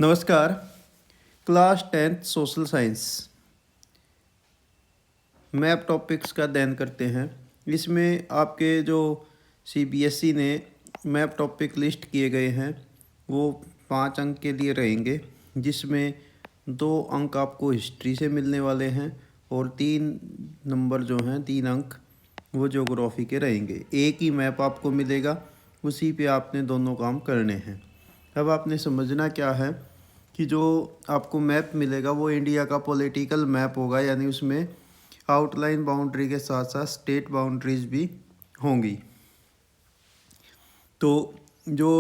नमस्कार। Class 10th social science map topics का अध्ययन करते हैं। इसमें आपके जो सीबीएसई ने मैप टॉपिक लिस्ट किए गए हैं वो 5 अंक के लिए रहेंगे, जिसमें 2 अंक आपको हिस्ट्री से मिलने वाले हैं और 3 नंबर जो हैं 3 अंक वो ज्योग्राफी के रहेंगे। एक ही मैप आपको मिलेगा, उसी पे आपने दोनों काम करने हैं। अब आपने समझना क्या है कि जो आपको मैप मिलेगा वो इंडिया का पॉलिटिकल मैप होगा, यानी उसमें आउटलाइन बाउंड्री के साथ साथ स्टेट बाउंड्रीज भी होंगी। तो जो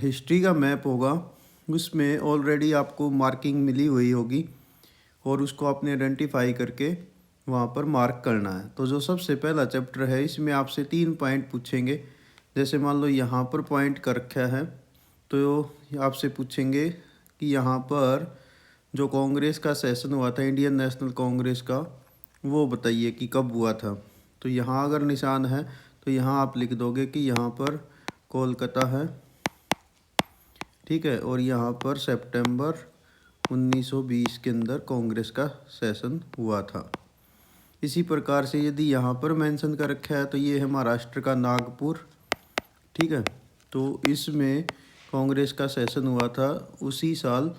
हिस्ट्री का मैप होगा उसमें ऑलरेडी आपको मार्किंग मिली हुई होगी और उसको आपने आइडेंटिफाई करके वहाँ पर मार्क करना है। तो जो सबसे पहला चैप्टर है इसमें आपसे 3 पॉइंट पूछेंगे। जैसे मान लो यहाँ पर पॉइंट कर रखा है तो आपसे पूछेंगे कि यहाँ पर जो कांग्रेस का सेशन हुआ था, इंडियन नेशनल कांग्रेस का, वो बताइए कि कब हुआ था। तो यहाँ अगर निशान है तो यहाँ आप लिख दोगे कि यहाँ पर कोलकाता है, ठीक है, और यहाँ पर सितंबर 1920 के अंदर कांग्रेस का सेशन हुआ था। इसी प्रकार से यदि यहाँ पर मेंशन कर रखा है तो ये है महाराष्ट्र का नागपुर, ठीक है। तो इसमें कांग्रेस का सेशन हुआ था उसी साल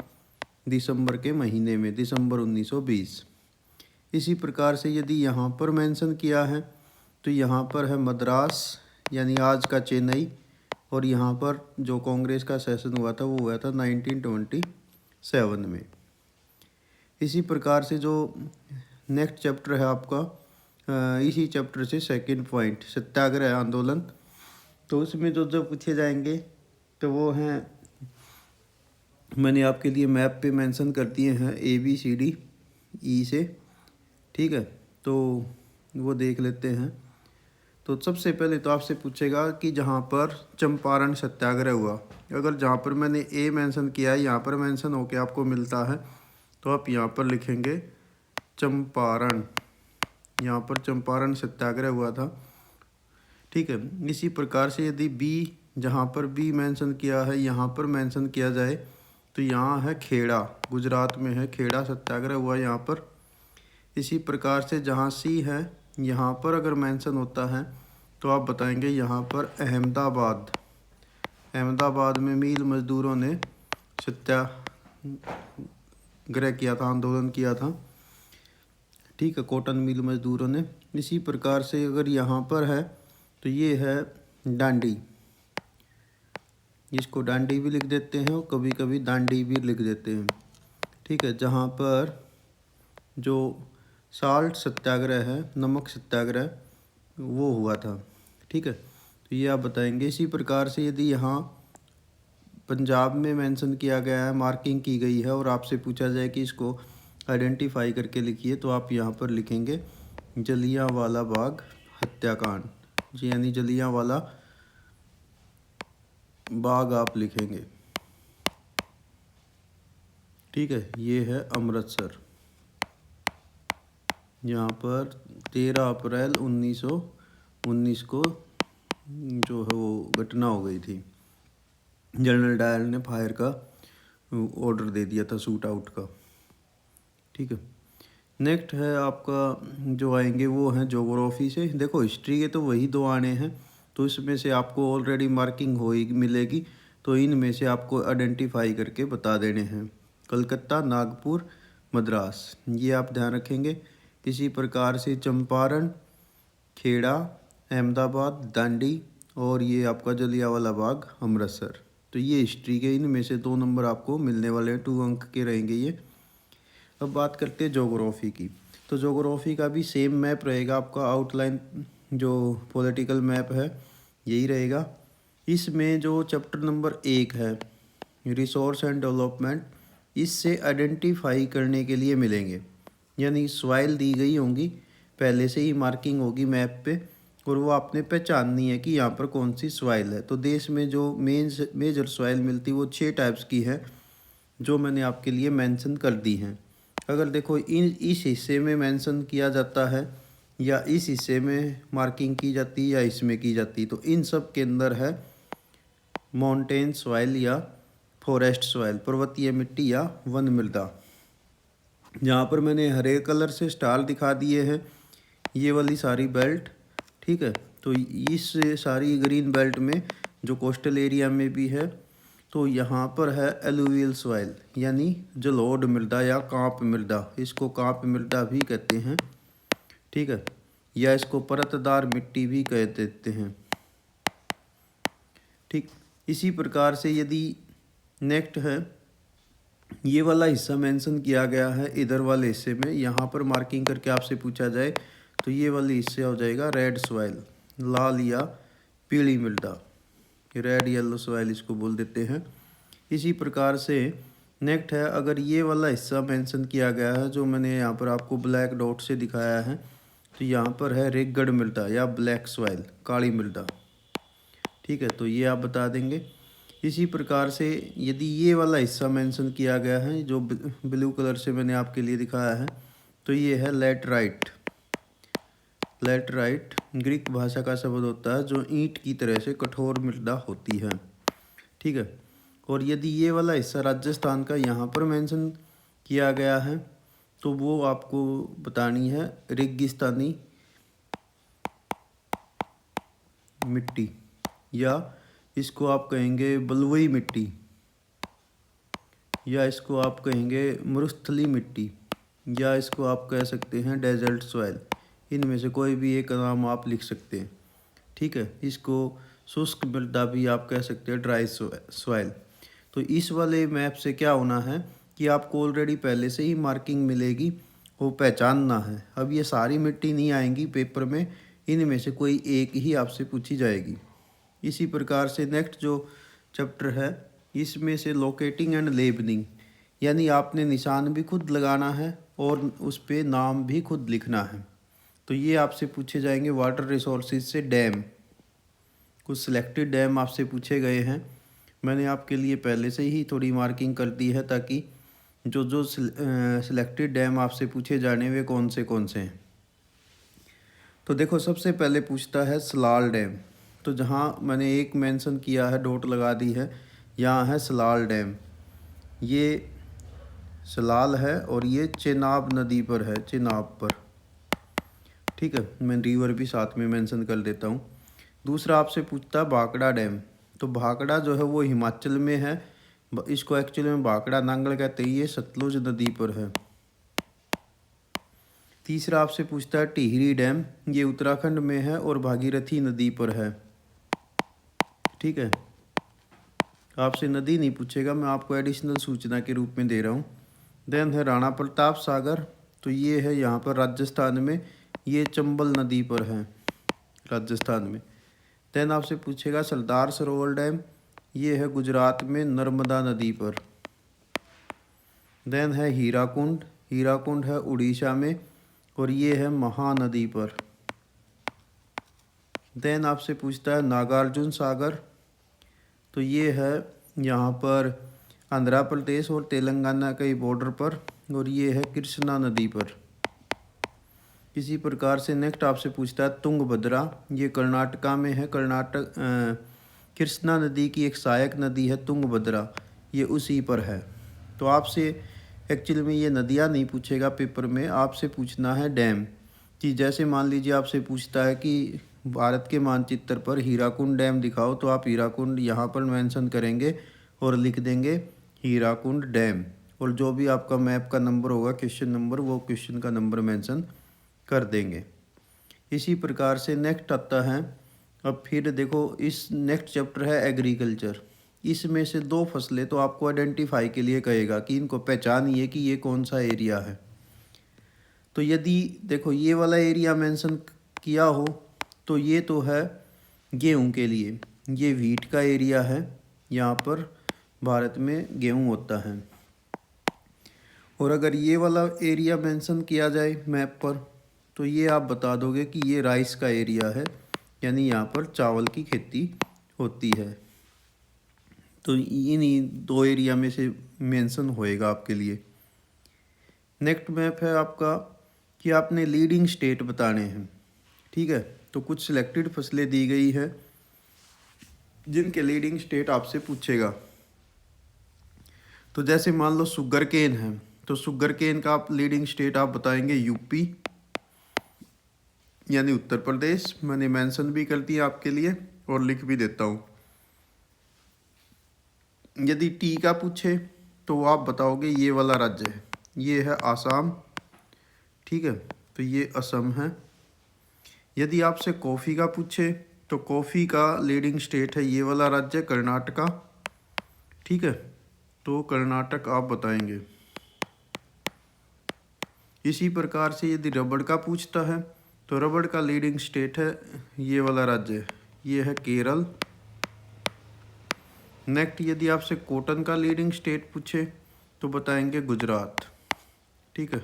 दिसंबर के महीने में, दिसंबर 1920। इसी प्रकार से यदि यहाँ पर मेंशन किया है तो यहाँ पर है मद्रास यानी आज का चेन्नई, और यहाँ पर जो कांग्रेस का सेशन हुआ था वो हुआ था 1927 में। इसी प्रकार से जो नेक्स्ट चैप्टर है आपका, इसी चैप्टर से सेकंड पॉइंट सत्याग्रह आंदोलन। तो उसमें जो पूछे जाएंगे तो वो हैं, मैंने आपके लिए मैप पे मेंशन कर दिए हैं ABCD से, ठीक है। तो वो देख लेते हैं। तो सबसे पहले तो आपसे पूछेगा कि जहाँ पर चंपारण सत्याग्रह हुआ, अगर जहाँ पर मैंने A मेंशन किया है यहाँ पर मेंशन होके आपको मिलता है तो आप यहाँ पर लिखेंगे चंपारण, यहाँ पर चंपारण सत्याग्रह हुआ था, ठीक है। इसी प्रकार से यदि B, जहाँ पर B मेंशन किया है यहाँ पर मेंशन किया जाए तो यहाँ है खेड़ा, गुजरात में है, खेड़ा सत्याग्रह हुआ यहाँ पर। इसी प्रकार से जहाँ C है यहाँ पर अगर मेंशन होता है तो आप बताएंगे यहाँ पर अहमदाबाद, अहमदाबाद में मील मजदूरों ने सत्याग्रह किया था, आंदोलन किया था, ठीक है, कॉटन मिल मजदूरों ने। इसी प्रकार से अगर यहाँ पर है तो ये है डांडी, इसको डांडी भी लिख देते हैं और कभी कभी दांडी भी लिख देते हैं, ठीक है। जहाँ पर जो साल्ट सत्याग्रह है, नमक सत्याग्रह, वो हुआ था, ठीक है। तो ये आप बताएंगे। इसी प्रकार से यदि यहाँ पंजाब में मेंशन किया गया है, मार्किंग की गई है और आपसे पूछा जाए कि इसको आइडेंटिफाई करके लिखिए तो आप यहाँ पर लिखेंगे जलियांवाला बाग हत्याकांड, जी, यानी जलियांवाला बाग आप लिखेंगे, ठीक है। ये है अमृतसर, यहाँ पर 13 अप्रैल 1919 को जो है वो घटना हो गई थी। जनरल डायर ने फायर का ऑर्डर दे दिया था, शूट आउट का, ठीक है। नेक्स्ट है आपका जो आएंगे वो हैं ज्योग्राफी से। देखो हिस्ट्री के तो वही 2 आने हैं, तो इसमें से आपको ऑलरेडी मार्किंग होगी मिलेगी, तो इनमें से आपको आइडेंटिफाई करके बता देने हैं। कलकत्ता, नागपुर, मद्रास, ये आप ध्यान रखेंगे। इसी प्रकार से चंपारण, खेड़ा, अहमदाबाद, दांडी और ये आपका जलियांवाला बाग अमृतसर। तो ये हिस्ट्री के, इनमें से 2 नंबर आपको मिलने वाले हैं, 2 अंक के रहेंगे ये। अब बात करते हैं ज्योग्राफी की। तो ज्योग्राफी का भी सेम मैप रहेगा आपका, आउटलाइन जो पॉलिटिकल मैप है यही रहेगा। इसमें जो चैप्टर नंबर 1 है रिसोर्स एंड डेवलपमेंट, इससे आइडेंटिफाई करने के लिए मिलेंगे, यानी सॉइल दी गई होंगी, पहले से ही मार्किंग होगी मैप पे और वो आपने पहचाननी है कि यहाँ पर कौन सी सॉइल है। तो देश में जो मेजर सॉइल मिलती है वो 6 टाइप्स की है जो मैंने आपके लिए मेंशन कर दी हैं। अगर देखो इस हिस्से में मेंशन किया जाता है या इस हिस्से में मार्किंग की जाती है या इसमें की जाती है, तो इन सब के अंदर है माउंटेन सॉइल या फॉरेस्ट सॉइल, पर्वतीय मिट्टी या वन मृदा। यहाँ पर मैंने हरे कलर से स्टार दिखा दिए हैं, ये वाली सारी बेल्ट, ठीक है। तो इस सारी ग्रीन बेल्ट में जो कोस्टल एरिया में भी है, तो यहाँ पर है एलुवियल सॉइल यानी जलोढ़ मृदा या कांप मृदा, इसको कांप मृदा भी कहते हैं, ठीक है, या इसको परतदार मिट्टी भी कह देते हैं, ठीक। इसी प्रकार से यदि नेक्स्ट है ये वाला हिस्सा मेंशन किया गया है, इधर वाले हिस्से में यहाँ पर मार्किंग करके आपसे पूछा जाए तो ये वाले हिस्से हो जाएगा रेड सॉइल, लाल या पीली मृदा, रेड येलो सॉइल इसको बोल देते हैं। इसी प्रकार से नेक्स्ट है, अगर ये वाला हिस्सा मेंशन किया गया है जो मैंने यहाँ पर आपको ब्लैक डॉट से दिखाया है, तो यहाँ पर है रेगड़ मृदा या ब्लैक सॉइल, काली मृदा, ठीक है, तो ये आप बता देंगे। इसी प्रकार से यदि ये वाला हिस्सा मेंशन किया गया है जो ब्लू कलर से मैंने आपके लिए दिखाया है, तो ये है लैटराइट। लैटराइट ग्रीक भाषा का शब्द होता है जो ईंट की तरह से कठोर मृदा होती है, ठीक है। और यदि ये वाला हिस्सा राजस्थान का यहाँ पर मेंशन किया गया है, तो वो आपको बतानी है रेगिस्तानी मिट्टी, या इसको आप कहेंगे बलुई मिट्टी, या इसको आप कहेंगे मरुस्थली मिट्टी, या इसको आप कह सकते हैं डेजर्ट सॉइल। इनमें से कोई भी एक नाम आप लिख सकते हैं, ठीक है। इसको शुष्क मृदा भी आप कह सकते हैं, ड्राई सॉइल। तो इस वाले मैप से क्या होना है कि आपको ऑलरेडी पहले से ही मार्किंग मिलेगी, वो पहचानना है। अब ये सारी मिट्टी नहीं आएंगी पेपर में, इनमें से कोई एक ही आपसे पूछी जाएगी। इसी प्रकार से नेक्स्ट जो चैप्टर है, इसमें से लोकेटिंग एंड लेबलिंग, यानी आपने निशान भी खुद लगाना है और उस पर नाम भी खुद लिखना है। तो ये आपसे पूछे जाएंगे वाटर रिसोर्सेज से डैम, कुछ सिलेक्टेड डैम आपसे पूछे गए हैं। मैंने आपके लिए पहले से ही थोड़ी मार्किंग कर दी है ताकि जो जो सिलेक्टेड डैम आपसे पूछे जाने वे कौन से हैं। तो देखो सबसे पहले पूछता है सलाल डैम, तो जहाँ मैंने एक मेंशन किया है, डॉट लगा दी है, यहाँ है सलाल डैम। ये सलाल है और ये चेनाब नदी पर है, चेनाब पर, ठीक है। मैं रिवर भी साथ में मेंशन कर देता हूँ। दूसरा आपसे पूछता है भाखड़ा डैम, तो भाखड़ा जो है वो हिमाचल में है, इसको एक्चुअली में भाखड़ा नांगल कहते हैं, ये सतलुज नदी पर है। तीसरा आपसे पूछता है टिहरी डैम, ये उत्तराखंड में है और भागीरथी नदी पर है, ठीक है। आपसे नदी नहीं पूछेगा, मैं आपको एडिशनल सूचना के रूप में दे रहा हूँ। देन है राणा प्रताप सागर, तो ये है यहाँ पर राजस्थान में, ये चंबल नदी पर है राजस्थान में। देन आपसे पूछेगा सरदार सरोवर डैम, ये है गुजरात में नर्मदा नदी पर। देन है हीराकुंड, हीराकुंड है उड़ीसा में और ये है महानदी पर। देन आपसे पूछता है नागार्जुन सागर, तो ये है यहाँ पर आंध्र प्रदेश और तेलंगाना के बॉर्डर पर और ये है कृष्णा नदी पर। इसी प्रकार से नेक्स्ट आपसे पूछता है तुंगभद्रा, ये कर्नाटका में है, कर्नाटक कृष्णा नदी की एक सहायक नदी है तुंगभद्रा, ये उसी पर है। तो आपसे एक्चुअली में ये नदियाँ नहीं पूछेगा पेपर में, आपसे पूछना है डैम कि जैसे मान लीजिए आपसे पूछता है कि भारत के मानचित्र पर हीराकुंड डैम दिखाओ, तो आप हीराकुंड यहाँ पर मेंशन करेंगे और लिख देंगे हीराकुंड डैम, और जो भी आपका मैप का नंबर होगा, क्वेश्चन नंबर, वो क्वेश्चन का नंबर मेंशन कर देंगे। इसी प्रकार से नेक्स्ट आता है, अब फिर देखो इस नेक्स्ट चैप्टर है एग्रीकल्चर, इसमें से दो फसलें तो आपको आइडेंटिफाई के लिए कहेगा कि इनको पहचानिए कि ये कौन सा एरिया है। तो यदि देखो ये वाला एरिया मेंशन किया हो तो ये तो है गेहूं के लिए, ये व्हीट का एरिया है, यहाँ पर भारत में गेहूं होता है। और अगर ये वाला एरिया मेंशन किया जाए मैप पर तो ये आप बता दोगे कि ये राइस का एरिया है, यानी यहाँ पर चावल की खेती होती है। तो इन्हीं दो एरिया में से मेंशन होएगा आपके लिए। नेक्स्ट मैप है आपका कि आपने लीडिंग स्टेट बताने हैं, ठीक है। तो कुछ सिलेक्टेड फसलें दी गई है जिनके लीडिंग स्टेट आपसे पूछेगा। तो जैसे मान लो शुगर केन है, तो शुगर केन का आप लीडिंग स्टेट आप बताएंगे यूपी यानी उत्तर प्रदेश। मैंने मेंशन भी कर दिया आपके लिए और लिख भी देता हूँ। यदि टी का पूछे तो आप बताओगे ये वाला राज्य है, ये है आसाम, ठीक है, तो ये असम है। यदि आपसे कॉफ़ी का पूछे तो कॉफ़ी का लीडिंग स्टेट है ये वाला राज्य कर्नाटका, ठीक है, तो कर्नाटक आप बताएंगे। इसी प्रकार से यदि रबड़ का पूछता है तो रबड़ का लीडिंग स्टेट है ये वाला राज्य, ये है केरल। नेक्स्ट यदि आपसे कॉटन का लीडिंग स्टेट पूछे तो बताएंगे गुजरात, ठीक है,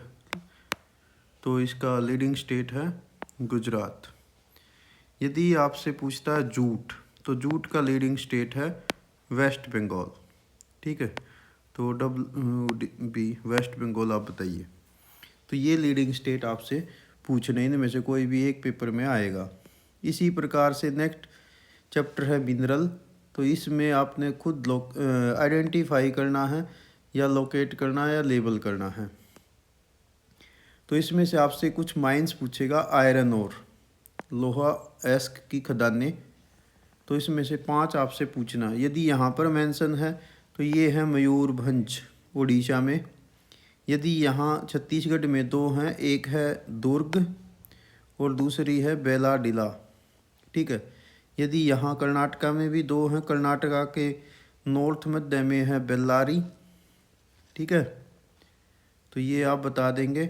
तो इसका लीडिंग स्टेट है गुजरात। यदि आपसे पूछता है जूट, तो जूट का लीडिंग स्टेट है वेस्ट बंगाल, ठीक है, तो बी वेस्ट बंगाल आप बताइए। तो ये लीडिंग स्टेट आपसे पूछने इनमें से कोई भी एक पेपर में आएगा। इसी प्रकार से नेक्स्ट चैप्टर है मिनरल, तो इसमें आपने खुद आइडेंटिफाई करना है या लोकेट करना है या लेबल करना है। तो इसमें से आपसे कुछ माइंस पूछेगा, आयरन और लोहा एस्क की खदानें, तो इसमें से 5 आपसे पूछना। यदि यहाँ पर मेंशन है तो ये है मयूरभंज उड़ीसा में। यदि यहाँ छत्तीसगढ़ में 2 हैं, एक है दुर्ग और दूसरी है बेलाडिला, ठीक है। यदि यहाँ कर्नाटका में भी 2 हैं, कर्नाटका के नॉर्थ मध्य में है बेल्लारी, ठीक है, तो ये आप बता देंगे।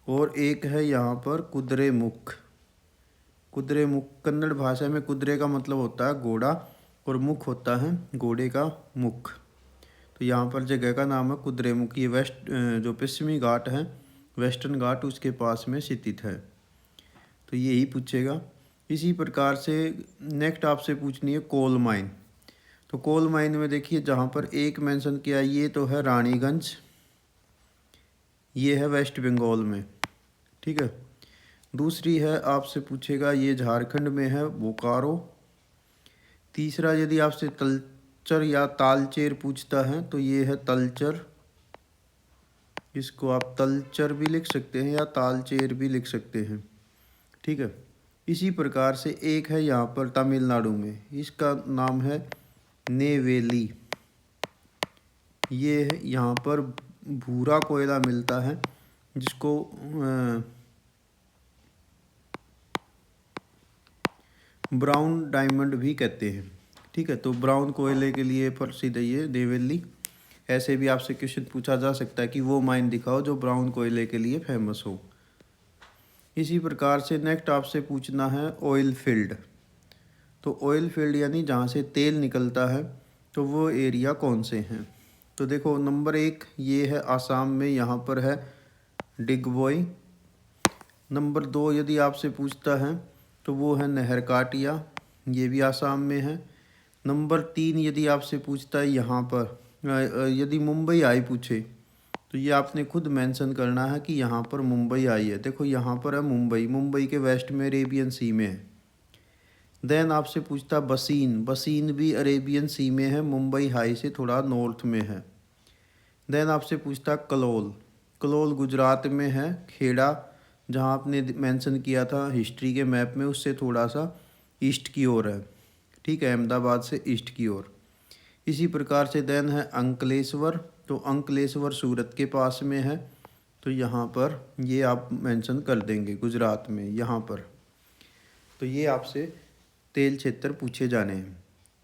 और एक है यहाँ पर कुद्रेमुख। कुद्रेमुख कन्नड़ भाषा में कुद्रे का मतलब होता है घोड़ा और मुख होता है घोड़े का मुख, तो यहाँ पर जगह का नाम है कुद्रेमुख। ये वेस्ट जो पश्चिमी घाट है, वेस्टर्न घाट, उसके पास में स्थित है, तो यही पूछेगा। इसी प्रकार से नेक्स्ट आपसे पूछनी है कोल माइन। तो कोल माइन में देखिए जहाँ पर एक मेंशन किया, ये तो है रानीगंज, ये है वेस्ट बंगाल में, ठीक है। दूसरी है आपसे पूछेगा, ये झारखंड में है बोकारो। तीसरा यदि आपसे तलचर या तालचेर पूछता है तो ये है तलचर, इसको आप तलचर भी लिख सकते हैं या तालचेर भी लिख सकते हैं, ठीक है। इसी प्रकार से एक है यहाँ पर तमिलनाडु में, इसका नाम है नेवेली। ये है यहाँ पर भूरा कोयला मिलता है जिसको ब्राउन डायमंड भी कहते हैं, ठीक है। तो ब्राउन कोयले के लिए प्रसिद्ध है ये नेवेली। ऐसे भी आपसे क्वेश्चन पूछा जा सकता है कि वो माइन दिखाओ जो ब्राउन कोयले के लिए फेमस हो। इसी प्रकार से नेक्स्ट आपसे पूछना है ऑयल फील्ड। तो ऑयल फील्ड यानी जहाँ से तेल निकलता है, तो वो एरिया कौन से हैं। तो देखो नंबर 1 ये है आसाम में, यहाँ पर है डिगबोई। नंबर 2 यदि आपसे पूछता है तो वो है नहरकाटिया, ये भी आसाम में है। नंबर 3 यदि आपसे पूछता है यहाँ पर यदि मुंबई आई पूछे तो ये आपने खुद मेंशन करना है कि यहाँ पर मुंबई आई है। देखो यहाँ पर है मुंबई, मुंबई के वेस्ट में अरेबियन सी में है। देन आपसे पूछता बसीन, बसीन भी अरेबियन सी में है, मुंबई हाई से थोड़ा नॉर्थ में है। देन आपसे पूछता कलोल, कलोल गुजरात में है, खेड़ा जहाँ आपने मेंशन किया था हिस्ट्री के मैप में उससे थोड़ा सा ईस्ट की ओर है, ठीक है, अहमदाबाद से ईस्ट की ओर। इसी प्रकार से देन है अंकलेश्वर, तो अंकलेश्वर सूरत के पास में है, तो यहाँ पर ये आप मेंशन कर देंगे गुजरात में यहाँ पर। तो ये आपसे तेल क्षेत्र पूछे जाने हैं।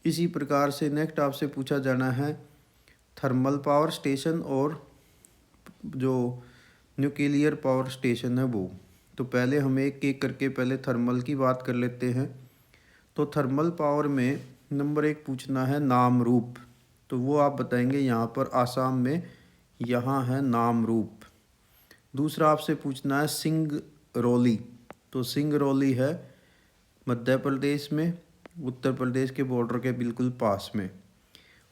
इसी प्रकार से नेक्स्ट आपसे पूछा जाना है थर्मल पावर स्टेशन और जो न्यूक्लियर पावर स्टेशन है वो। तो पहले हम एक एक करके पहले थर्मल की बात कर लेते हैं। तो थर्मल पावर में नंबर 1 पूछना है नामरूप, तो वो आप बताएंगे यहाँ पर आसाम में, यहाँ है नामरूप। दूसरा आपसे पूछना है सिंगरौली, तो सिंगरौली है मध्य प्रदेश में, उत्तर प्रदेश के बॉर्डर के बिल्कुल पास में।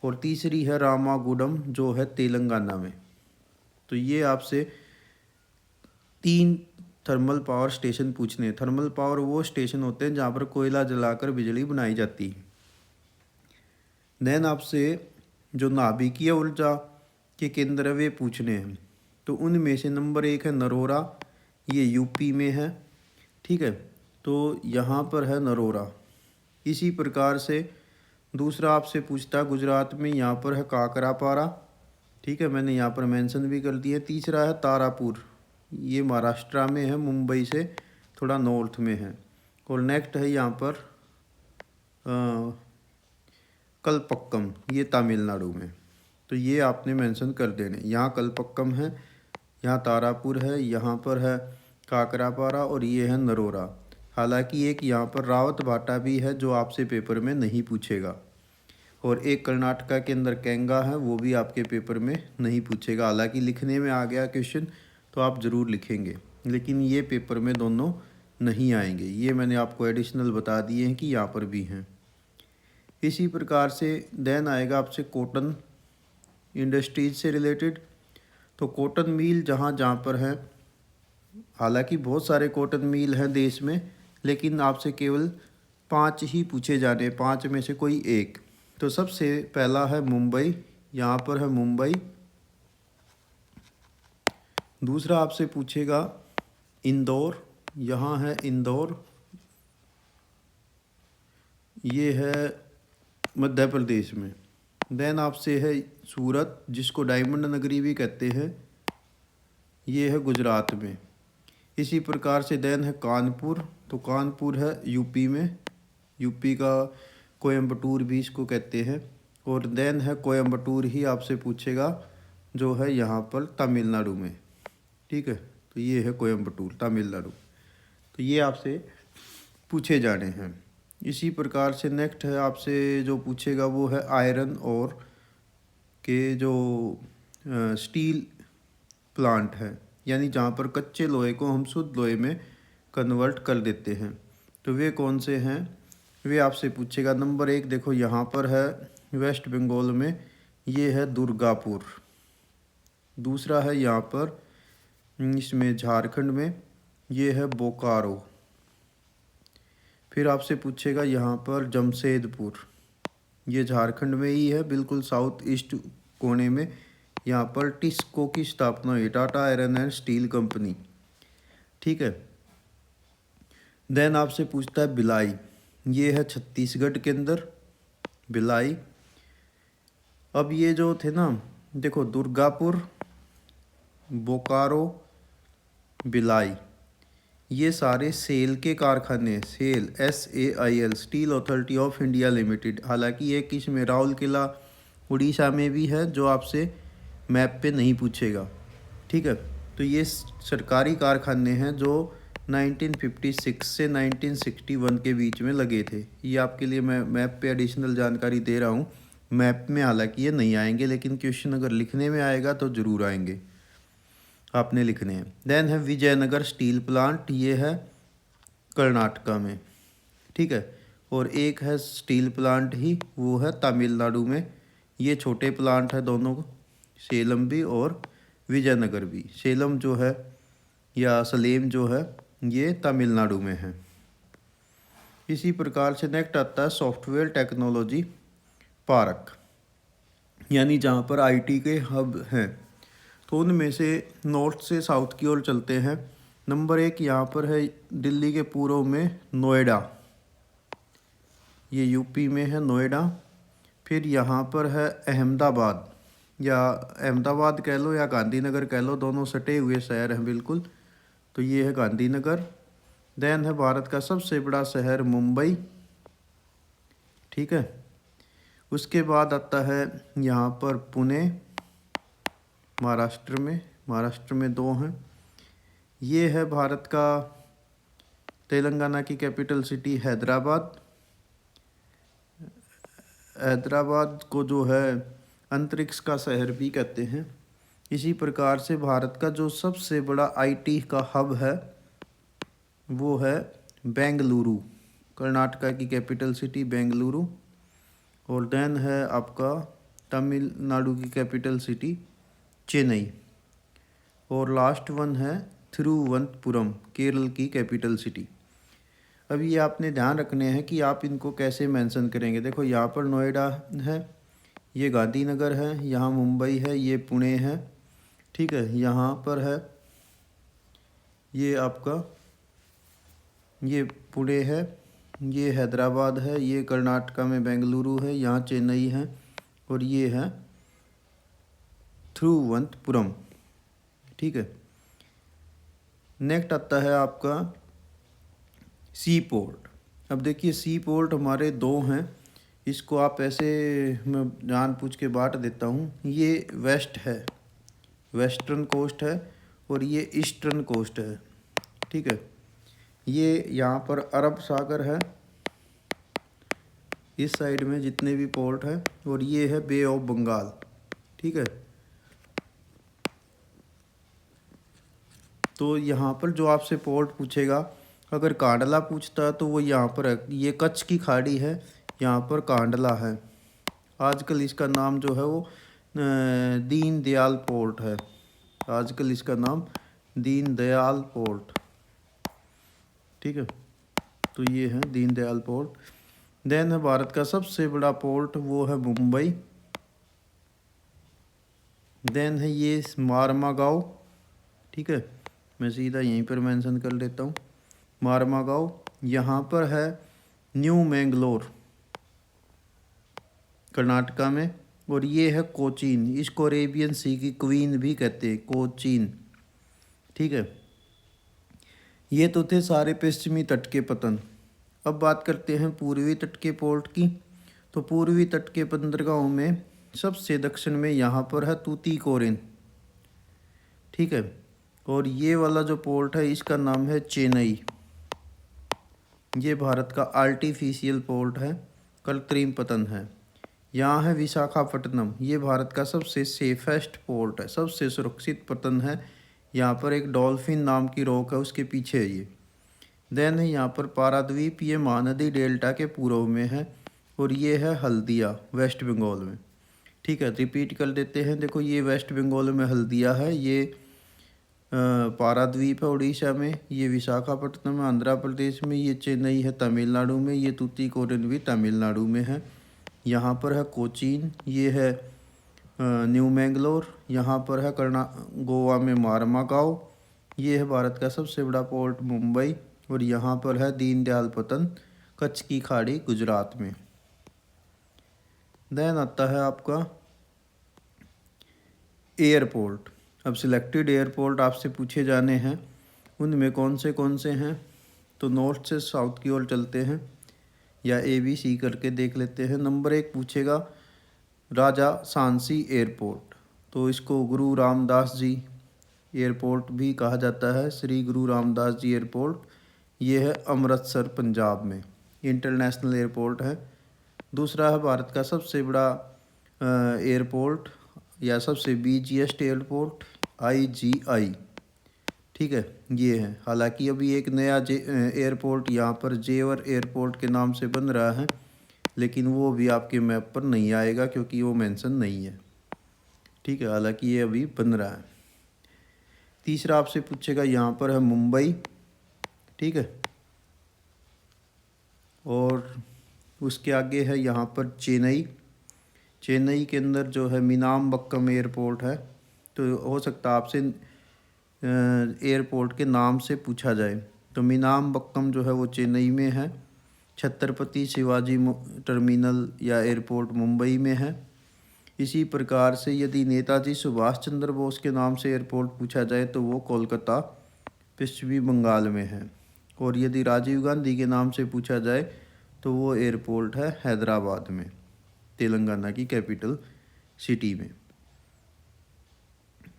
और तीसरी है रामागुडम जो है तेलंगाना में। तो ये आपसे 3 थर्मल पावर स्टेशन पूछने। थर्मल पावर वो स्टेशन होते हैं जहाँ पर कोयला जलाकर बिजली बनाई जाती है। देन आपसे जो नाभिकीय ऊर्जा के केंद्र वे पूछने हैं। तो उनमें से नंबर 1 है नरोरा, ये यूपी में है। ठीक है, तो यहाँ पर है नरोरा। इसी प्रकार से दूसरा आपसे पूछता है गुजरात में, यहाँ पर है काकरापारा। ठीक है, मैंने यहाँ पर मेंशन भी कर दिया। तीसरा है तारापुर, ये महाराष्ट्र में है, मुंबई से थोड़ा नॉर्थ में है। और नेक्स्ट है यहाँ पर कलपक्कम, ये तमिलनाडु में। तो ये आपने मेंशन कर देने, यहाँ कलपक्कम है, यहाँ तारापुर है, यहाँ पर है काकरापारा और ये है नरोरा। हालांकि एक यहाँ पर रावत भाटा भी है जो आपसे पेपर में नहीं पूछेगा, और एक कर्नाटका के अंदर कैंगा है, वो भी आपके पेपर में नहीं पूछेगा। हालांकि लिखने में आ गया क्वेश्चन तो आप ज़रूर लिखेंगे, लेकिन ये पेपर में दोनों नहीं आएंगे। ये मैंने आपको एडिशनल बता दिए हैं कि यहाँ पर भी हैं। इसी प्रकार से देन आएगा आपसे कॉटन इंडस्ट्रीज से रिलेटेड। तो कॉटन मिल जहाँ जहाँ पर है, हालांकि बहुत सारे कॉटन मिल हैं देश में, लेकिन आपसे केवल 5 ही पूछे जाने, 5 में से कोई एक। तो सबसे पहला है मुंबई, यहाँ पर है मुंबई। दूसरा आपसे पूछेगा इंदौर, यहाँ है इंदौर, ये है मध्य प्रदेश में। देन आपसे है सूरत, जिसको डायमंड नगरी भी कहते हैं, ये है गुजरात में। इसी प्रकार से देन है कानपुर, तो कानपुर है यूपी में, यूपी का कोयम्बटूर भी इसको कहते हैं। और देन है कोयम्बटूर ही आपसे पूछेगा, जो है यहाँ पर तमिलनाडु में। ठीक है, तो ये है कोयम्बटूर तमिलनाडु। तो ये आपसे पूछे जाने हैं। इसी प्रकार से नेक्स्ट है आपसे जो पूछेगा वो है आयरन और के जो स्टील प्लांट है, यानी जहाँ पर कच्चे लोहे को हम शुद्ध लोहे में कन्वर्ट कर देते हैं। तो वे कौन से हैं, वे आपसे पूछेगा। नंबर 1 देखो यहाँ पर है वेस्ट बंगाल में, ये है दुर्गापुर। दूसरा है यहाँ पर इसमें झारखंड में, ये है बोकारो। फिर आपसे पूछेगा यहाँ पर जमशेदपुर, ये झारखंड में ही है, बिल्कुल साउथ ईस्ट कोने में। यहाँ पर टिस्को की स्थापना हुई, Tata iron and steel company. ठीक है, देन आपसे पूछता है भिलाई, ये है छत्तीसगढ़ के अंदर भिलाई। अब ये जो थे ना, देखो दुर्गापुर, बोकारो, भिलाई, ये सारे सेल के कारखाने, SAIL SAIL, steel authority of India limited. हालांकि ये किस में, राउरकेला उड़ीसा में भी है, जो आपसे मैप पे नहीं पूछेगा। ठीक है, तो ये सरकारी कारखाने हैं जो 1956 से 1961 के बीच में लगे थे। ये आपके लिए मैं मैप पे एडिशनल जानकारी दे रहा हूँ। मैप में हालांकि ये नहीं आएंगे, लेकिन क्वेश्चन अगर लिखने में आएगा तो ज़रूर आएंगे, आपने लिखने हैं। देन है विजयनगर स्टील प्लांट, ये है कर्नाटका में। ठीक है, और एक है स्टील प्लांट ही, वो है तमिलनाडु में। ये छोटे प्लांट है दोनों, सेलम भी और विजयनगर भी। सेलम जो है या सलेम जो है, ये तमिलनाडु में है। इसी प्रकार से नेक्स्ट आता है सॉफ्टवेयर टेक्नोलॉजी पार्क, यानी जहाँ पर IT के हब हैं। तो उनमें से नॉर्थ से साउथ की ओर चलते हैं। नंबर 1 यहाँ पर है दिल्ली के पूर्व में नोएडा, ये यूपी में है नोएडा। फिर यहाँ पर है अहमदाबाद, या अहमदाबाद कह लो या गांधीनगर कह लो, दोनों सटे हुए शहर हैं बिल्कुल। तो ये है गांधीनगर। देन है भारत का सबसे बड़ा शहर मुंबई। ठीक है, उसके बाद आता है यहाँ पर पुणे, महाराष्ट्र में 2 हैं। ये है भारत का, तेलंगाना की कैपिटल सिटी हैदराबाद। हैदराबाद को जो है अंतरिक्ष का शहर भी कहते हैं। इसी प्रकार से भारत का जो सबसे बड़ा IT का हब है वो है बेंगलुरु, कर्नाटका की कैपिटल सिटी बेंगलुरु। और देन है आपका तमिलनाडु की कैपिटल सिटी चेन्नई। और लास्ट वन है थिरुवनंतपुरम, केरल की कैपिटल सिटी। अब ये आपने ध्यान रखने हैं कि आप इनको कैसे मेंशन करेंगे। देखो यहाँ पर नोएडा है, ये गांधीनगर है, यहाँ मुंबई है, ये पुणे है, ठीक है। यहाँ पर है ये आपका, ये पुणे है, ये हैदराबाद है, ये कर्नाटका में बेंगलुरु है, यहाँ चेन्नई है, और ये है थिरुवनंतपुरम, ठीक है। नेक्स्ट आता है आपका सी पोर्ट। अब देखिए सी पोर्ट हमारे दो हैं, इसको आप ऐसे मैं जान पूछ के बांट देता हूँ। ये वेस्ट है, वेस्टर्न कोस्ट है, और ये ईस्टर्न कोस्ट है, ठीक है। ये यहाँ पर अरब सागर है इस साइड में जितने भी पोर्ट हैं, और ये है बे ऑफ बंगाल, ठीक है। तो यहाँ पर जो आपसे पोर्ट पूछेगा, अगर कांडला पूछता है तो वो यहाँ पर है, ये कच्छ की खाड़ी है, यहाँ पर कांडला है। आजकल इसका नाम जो है वो दीन दयाल पोर्ट है, आजकल इसका नाम दीन दयाल पोर्ट, ठीक है। तो ये है दीन दयाल पोर्ट। देन है भारत का सबसे बड़ा पोर्ट, वो है मुंबई। देन है ये मारमागांव, ठीक है, मैं सीधा यहीं पर मेंशन कर देता हूँ मारमागांव। यहाँ पर है न्यू मैंगलोर कर्नाटका में, और ये है कोचीन, इसको अरेबियन सी की क्वीन भी कहते हैं, कोचीन, ठीक है। ये तो थे सारे पश्चिमी तट के पतन। अब बात करते हैं पूर्वी तट के पोर्ट की। तो पूर्वी तट के बंदरगाहों में सबसे दक्षिण में यहाँ पर है तूतीकोरिन, ठीक है। और ये वाला जो पोर्ट है इसका नाम है चेन्नई। ये भारत का आर्टिफिशियल पोर्ट है, कृत्रिम पतन है। यहाँ है विशाखापट्टनम, ये भारत का सबसे सेफेस्ट पोर्ट है, सबसे सुरक्षित पतन है। यहाँ पर एक डॉल्फिन नाम की रॉक है, उसके पीछे है ये। देन है यहाँ पर पाराद्वीप, ये महानदी डेल्टा के पूर्व में है, और ये है हल्दिया वेस्ट बंगाल में, ठीक है। रिपीट कर देते हैं, देखो ये वेस्ट बंगाल में हल्दिया है, ये पाराद्वीप है उड़ीसा में, ये विशाखापट्टनम है आंध्र प्रदेश में, ये चेन्नई है तमिलनाडु में, ये तूतीकोरिन भी तमिलनाडु में है। यहाँ पर है कोचीन, ये है न्यू मैंगलोर, यहाँ पर है गोवा में मारमागांव, ये है भारत का सबसे बड़ा पोर्ट मुंबई, और यहाँ पर है दीनदयाल पतन कच्छ की खाड़ी गुजरात में। देन आता है आपका एयरपोर्ट। अब सिलेक्टेड एयरपोर्ट आपसे पूछे जाने हैं, उनमें कौन से हैं। तो नॉर्थ से साउथ की ओर चलते हैं, या ABC करके देख लेते हैं। नंबर 1 पूछेगा राजा सांसी एयरपोर्ट, तो इसको गुरु रामदास जी एयरपोर्ट भी कहा जाता है, श्री गुरु रामदास जी एयरपोर्ट। ये है अमृतसर पंजाब में, इंटरनेशनल एयरपोर्ट है। दूसरा है भारत का सबसे बड़ा एयरपोर्ट या सबसे बिजिएस्ट एयरपोर्ट IGI, ठीक है, ये है। हालांकि अभी एक नया एयरपोर्ट यहाँ पर जेवर एयरपोर्ट के नाम से बन रहा है, लेकिन वो भी आपके मैप पर नहीं आएगा क्योंकि वो मेंशन नहीं है, ठीक है। हालांकि ये अभी बन रहा है। तीसरा आपसे पूछेगा यहाँ पर है मुंबई, ठीक है, और उसके आगे है यहाँ पर चेन्नई। चेन्नई के अंदर जो है मीनामबक्कम एयरपोर्ट है, तो हो सकता है आपसे एयरपोर्ट के नाम से पूछा जाए। तो मीनामबक्कम जो है वो चेन्नई में है, छत्रपति शिवाजी टर्मिनल या एयरपोर्ट मुंबई में है। इसी प्रकार से यदि नेताजी सुभाष चंद्र बोस के नाम से एयरपोर्ट पूछा जाए तो वो कोलकाता पश्चिमी बंगाल में है, और यदि राजीव गांधी के नाम से पूछा जाए तो वो एयरपोर्ट है हैदराबाद में, तेलंगाना की कैपिटल सिटी में।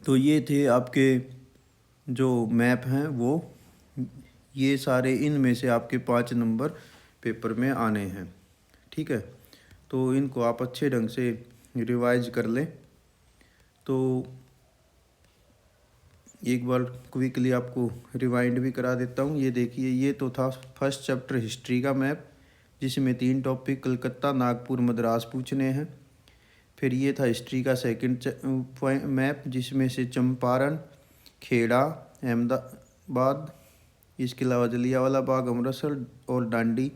तो ये थे आपके जो मैप हैं वो, ये सारे इनमें से आपके 5 नंबर पेपर में आने हैं, ठीक है। तो इनको आप अच्छे ढंग से रिवाइज कर लें। तो एक बार क्विकली आपको रिवाइंड भी करा देता हूँ। ये देखिए, ये तो था फर्स्ट चैप्टर हिस्ट्री का मैप, जिसमें 3 टॉपिक कलकत्ता, नागपुर, मद्रास पूछने हैं। फिर ये था हिस्ट्री का सेकंड मैप, जिसमें से चंपारण, खेड़ा, अहमदाबाद, इसके अलावा जलियांवाला बाग, अमृतसर और डांडी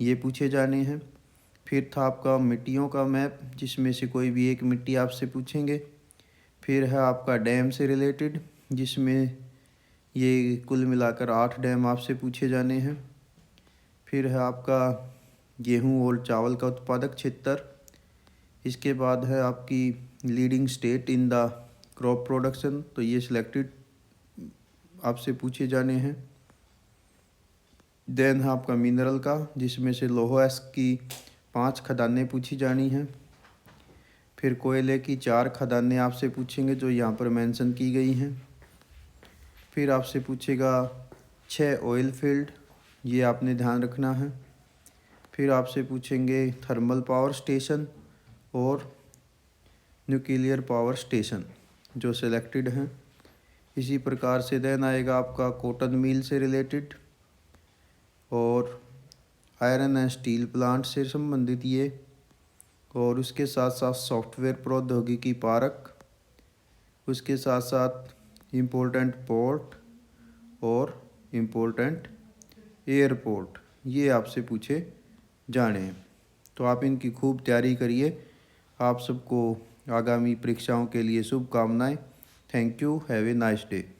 ये पूछे जाने हैं। फिर था आपका मिट्टियों का मैप, जिसमें से कोई भी एक मिट्टी आपसे पूछेंगे। फिर है आपका डैम से रिलेटेड, जिसमें ये कुल मिलाकर 8 डैम आपसे पूछे जाने हैं। फिर है आपका गेहूं और चावल का उत्पादक क्षेत्र। इसके बाद है आपकी leading state in the crop production, तो ये सिलेक्टेड आपसे पूछे जाने हैं। देन है आपका मिनरल का, जिसमें से लोहा की 5 खदानें पूछी जानी हैं। फिर कोयले की 4 खदानें आपसे पूछेंगे, जो यहाँ पर मेंशन की गई हैं। फिर आपसे पूछेगा 6 ऑयल फील्ड, ये आपने ध्यान रखना है। फिर आपसे पूछेंगे थर्मल पावर स्टेशन और न्यूक्लियर पावर स्टेशन, जो सिलेक्टेड हैं। इसी प्रकार से देन आएगा आपका कॉटन मिल से रिलेटेड और आयरन एंड स्टील प्लांट से संबंधित ये, और उसके साथ साथ सॉफ्टवेयर प्रौद्योगिकी पार्क, उसके साथ साथ इम्पोर्टेंट पोर्ट और इम्पोर्टेंट एयरपोर्ट, ये आपसे पूछे जाने हैं। तो आप इनकी खूब तैयारी करिए। आप सबको आगामी परीक्षाओं के लिए शुभकामनाएं। Thank you. Have a nice day.